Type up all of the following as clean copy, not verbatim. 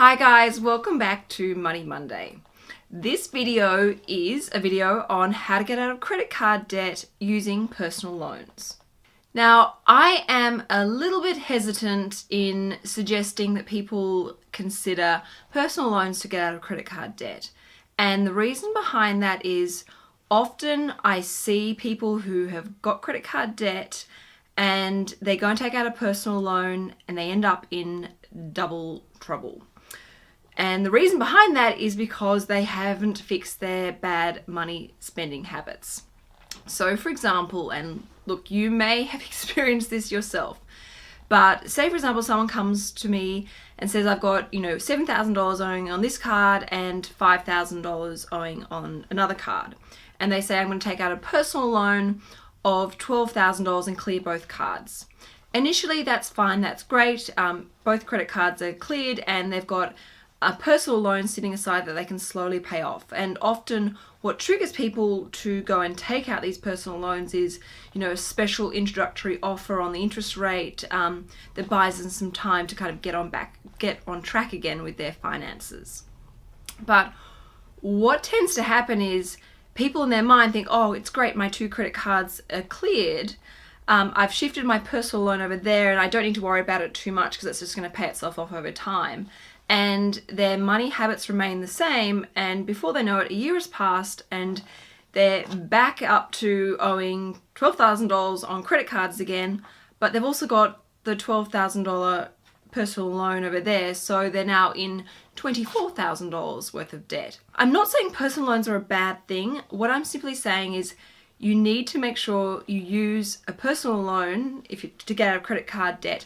Hi guys, welcome back to Money Monday. This video is a video on how to get out of credit card debt using personal loans. Now, I am a little bit hesitant in suggesting that people consider personal loans to get out of credit card debt. And the reason behind that is often I see people who have got credit card debt and they go and take out a personal loan and they end up in double trouble. And the reason behind that is because they haven't fixed their bad money spending habits. So for example, and look, you may have experienced this yourself, but say for example, someone comes to me and says, I've got, $7,000 owing on this card and $5,000 owing on another card. And they say, I'm going to take out a personal loan of $12,000 and clear both cards. Initially, that's fine. That's great. Both credit cards are cleared and they've got a personal loan sitting aside that they can slowly pay off. And often what triggers people to go and take out these personal loans is, a special introductory offer on the interest rate that buys them some time to kind of get on track again with their finances. But what tends to happen is people in their mind think, oh, it's great, my two credit cards are cleared. I've shifted my personal loan over there and I don't need to worry about it too much because it's just going to pay itself off over time. And their money habits remain the same, and before they know it, a year has passed and they're back up to owing $12,000 on credit cards again, but they've also got the $12,000 personal loan over there, so they're now in $24,000 worth of debt. I'm not saying personal loans are a bad thing. What I'm simply saying is you need to make sure you use a personal loan to get out of credit card debt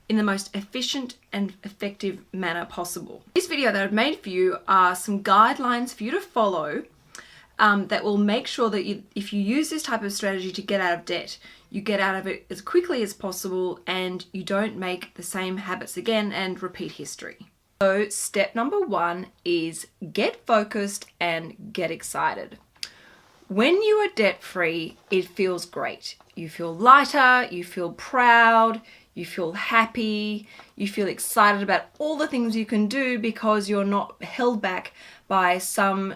in the most efficient and effective manner possible. This video that I've made for you are some guidelines for you to follow that will make sure that if you use this type of strategy to get out of debt, you get out of it as quickly as possible and you don't make the same habits again and repeat history. So step number one is get focused and get excited. When you are debt-free, it feels great. You feel lighter, you feel proud, you feel happy, you feel excited about all the things you can do because you're not held back by some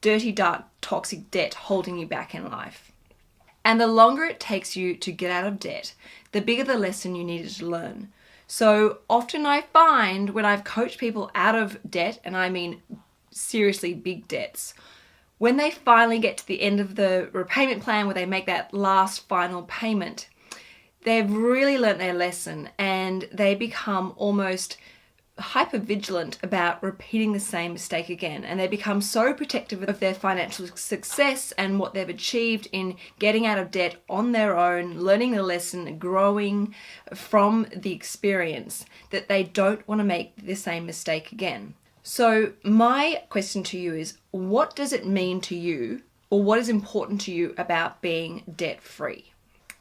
dirty, dark, toxic debt holding you back in life. And the longer it takes you to get out of debt, the bigger the lesson you needed to learn. So often I find when I've coached people out of debt, and I mean seriously big debts, when they finally get to the end of the repayment plan where they make that last final payment, they've really learnt their lesson and they become almost hyper-vigilant about repeating the same mistake again. And they become so protective of their financial success and what they've achieved in getting out of debt on their own, learning the lesson, growing from the experience, that they don't want to make the same mistake again. So my question to you is, what does it mean to you, or what is important to you about being debt-free?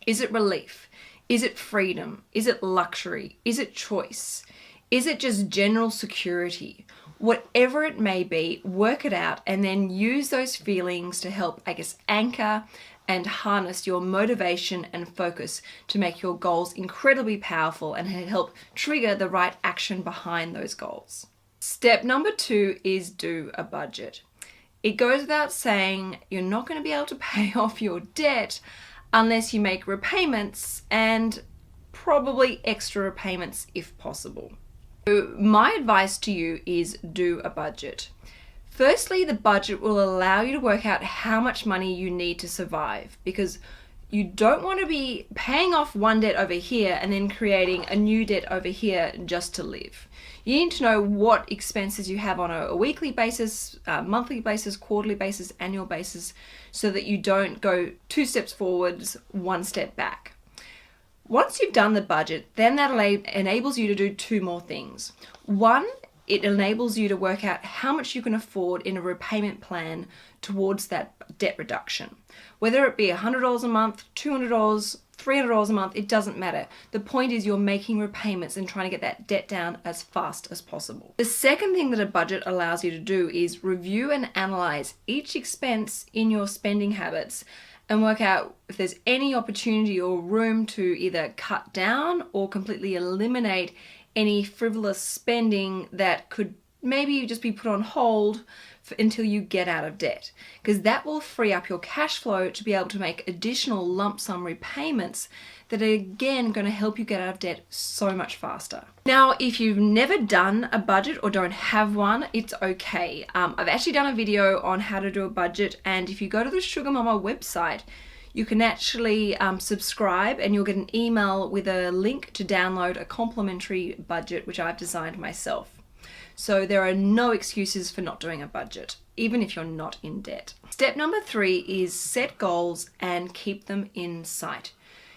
Is it relief? Is it freedom? Is it luxury? Is it choice? Is it just general security? Whatever it may be, work it out and then use those feelings to help, anchor and harness your motivation and focus to make your goals incredibly powerful and help trigger the right action behind those goals. Step number two is do a budget. It goes without saying you're not going to be able to pay off your debt unless you make repayments and probably extra repayments if possible. So my advice to you is do a budget. Firstly, the budget will allow you to work out how much money you need to survive, because you don't want to be paying off one debt over here and then creating a new debt over here just to live. You need to know what expenses you have on a weekly basis, monthly basis, quarterly basis, annual basis, so that you don't go 2 steps forwards, 1 step back. Once you've done the budget, then that enables you to do 2 more things. One, it enables you to work out how much you can afford in a repayment plan towards that debt reduction. Whether it be $100 a month, $200, $300 a month, it doesn't matter. The point is you're making repayments and trying to get that debt down as fast as possible. The second thing that a budget allows you to do is review and analyze each expense in your spending habits and work out if there's any opportunity or room to either cut down or completely eliminate any frivolous spending that could maybe you just be put on hold until you get out of debt, because that will free up your cash flow to be able to make additional lump sum repayments that are again going to help you get out of debt so much faster. Now, if you've never done a budget or don't have one, it's okay. I've actually done a video on how to do a budget, and if you go to the Sugar Momma website, you can actually subscribe and you'll get an email with a link to download a complimentary budget which I've designed myself. So there are no excuses for not doing a budget, even if you're not in debt. Step number 3 is set goals and keep them in sight.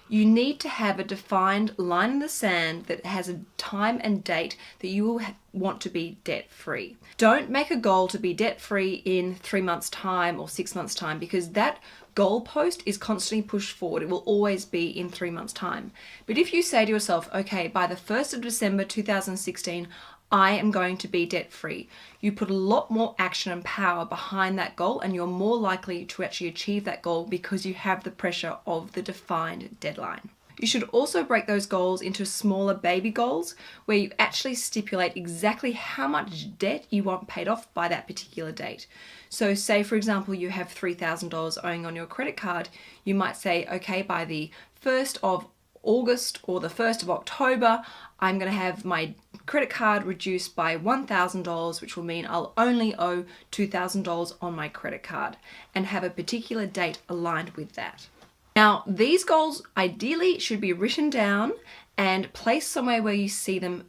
You need to have a defined line in the sand that has a time and date that you will want to be debt-free. Don't make a goal to be debt-free in 3 months' time or 6 months' time, because that goalpost is constantly pushed forward. It will always be in 3 months' time. But if you say to yourself, okay, by the 1st of December 2016, I am going to be debt-free, you put a lot more action and power behind that goal, and you're more likely to actually achieve that goal because you have the pressure of the defined deadline. You should also break those goals into smaller baby goals where you actually stipulate exactly how much debt you want paid off by that particular date. So say, for example, you have $3,000 owing on your credit card. You might say, okay, by the 1st of August or the 1st of October, I'm going to have my credit card reduced by $1,000, which will mean I'll only owe $2,000 on my credit card, and have a particular date aligned with that. Now, these goals ideally should be written down and placed somewhere where you see them,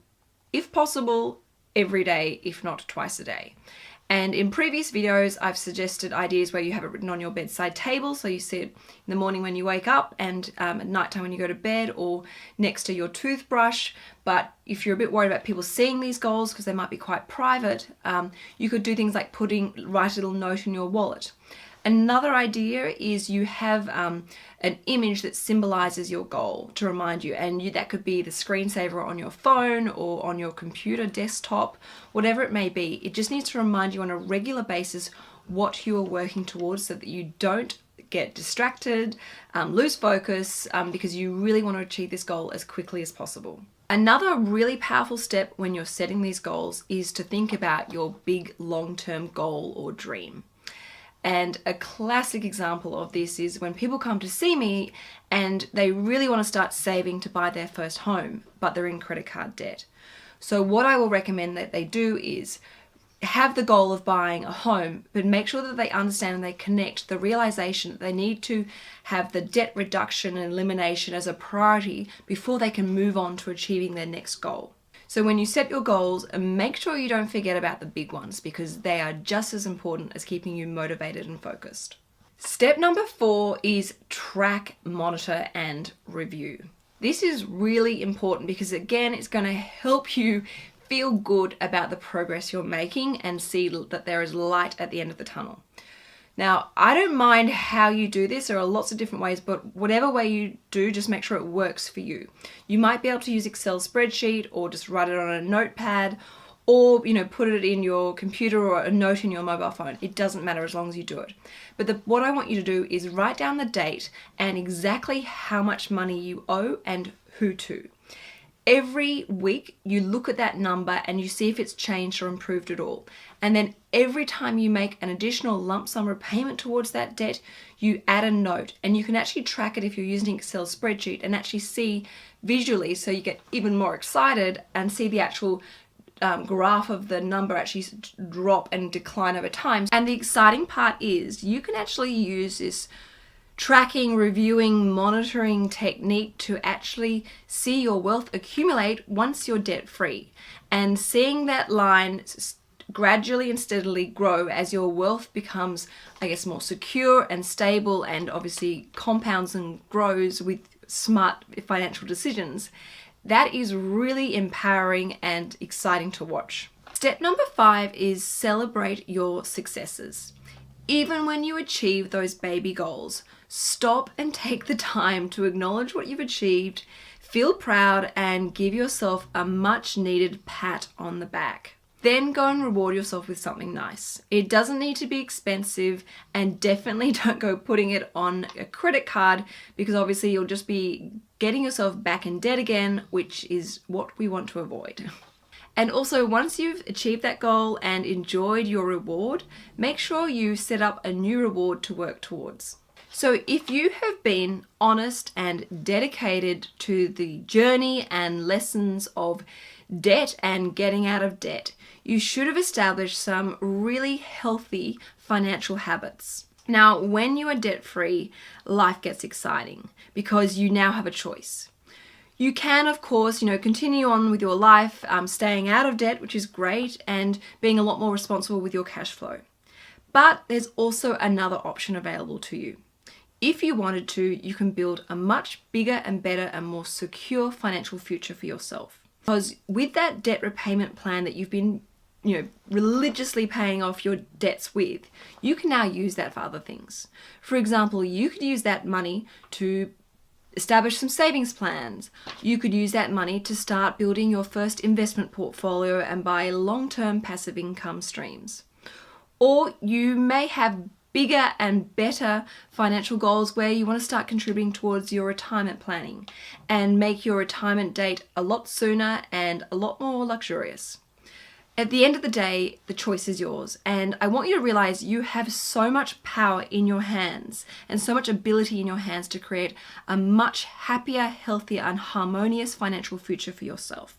if possible, every day, if not twice a day. And in previous videos, I've suggested ideas where you have it written on your bedside table, so you see it in the morning when you wake up, and at nighttime when you go to bed, or next to your toothbrush. But if you're a bit worried about people seeing these goals because they might be quite private, you could do things like write a little note in your wallet. Another idea is you have an image that symbolizes your goal to remind you, and that could be the screensaver on your phone or on your computer desktop, whatever it may be. It just needs to remind you on a regular basis what you are working towards, so that you don't get distracted, lose focus, because you really want to achieve this goal as quickly as possible. Another really powerful step when you're setting these goals is to think about your big long-term goal or dream. And a classic example of this is when people come to see me and they really want to start saving to buy their first home, but they're in credit card debt. So what I will recommend that they do is have the goal of buying a home, but make sure that they understand and they connect the realization that they need to have the debt reduction and elimination as a priority before they can move on to achieving their next goal. So when you set your goals, make sure you don't forget about the big ones, because they are just as important as keeping you motivated and focused. Step number 4 is track, monitor, and review. This is really important because, again, it's going to help you feel good about the progress you're making and see that there is light at the end of the tunnel. Now, I don't mind how you do this. There are lots of different ways, but whatever way you do, just make sure it works for you. You might be able to use Excel spreadsheet, or just write it on a notepad, or put it in your computer or a note in your mobile phone. It doesn't matter as long as you do it. But what I want you to do is write down the date and exactly how much money you owe and who to. Every week you look at that number and you see if it's changed or improved at all. And then every time you make an additional lump sum repayment towards that debt, you add a note, and you can actually track it if you're using Excel spreadsheet and actually see visually, so you get even more excited and see the actual graph of the number actually drop and decline over time. And the exciting part is you can actually use this tracking, reviewing, monitoring technique to actually see your wealth accumulate once you're debt free, and seeing that line gradually and steadily grow as your wealth becomes, I guess, more secure and stable, and obviously compounds and grows with smart financial decisions. That is really empowering and exciting to watch. Step number 5 is celebrate your successes. Even when you achieve those baby goals, stop and take the time to acknowledge what you've achieved, feel proud, and give yourself a much needed pat on the back. Then go and reward yourself with something nice. It doesn't need to be expensive, and definitely don't go putting it on a credit card, because obviously you'll just be getting yourself back in debt again, which is what we want to avoid. And also, once you've achieved that goal and enjoyed your reward, make sure you set up a new reward to work towards. So if you have been honest and dedicated to the journey and lessons of debt and getting out of debt, you should have established some really healthy financial habits. Now, when you are debt-free, life gets exciting because you now have a choice. You can, of course, continue on with your life, staying out of debt, which is great, and being a lot more responsible with your cash flow. But there's also another option available to you. If you wanted to, you can build a much bigger and better and more secure financial future for yourself. Because with that debt repayment plan that you've been religiously paying off your debts with, you can now use that for other things. For example, you could use that money to establish some savings plans. You could use that money to start building your first investment portfolio and buy long-term passive income streams. Or you may have bigger and better financial goals where you want to start contributing towards your retirement planning and make your retirement date a lot sooner and a lot more luxurious. At the end of the day, the choice is yours, and I want you to realize you have so much power in your hands and so much ability in your hands to create a much happier, healthier, and harmonious financial future for yourself.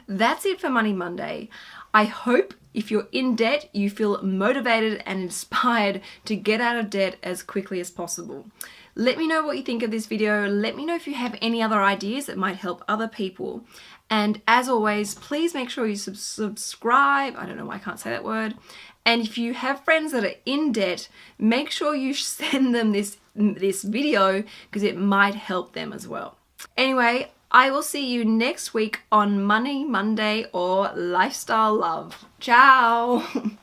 That's it for Money Monday. I hope if you're in debt, you feel motivated and inspired to get out of debt as quickly as possible. Let me know what you think of this video. Let me know if you have any other ideas that might help other people. And as always, please make sure you subscribe. I don't know why I can't say that word. And if you have friends that are in debt, make sure you send them this video because it might help them as well. Anyway, I will see you next week on Money Monday or Lifestyle Love. Ciao!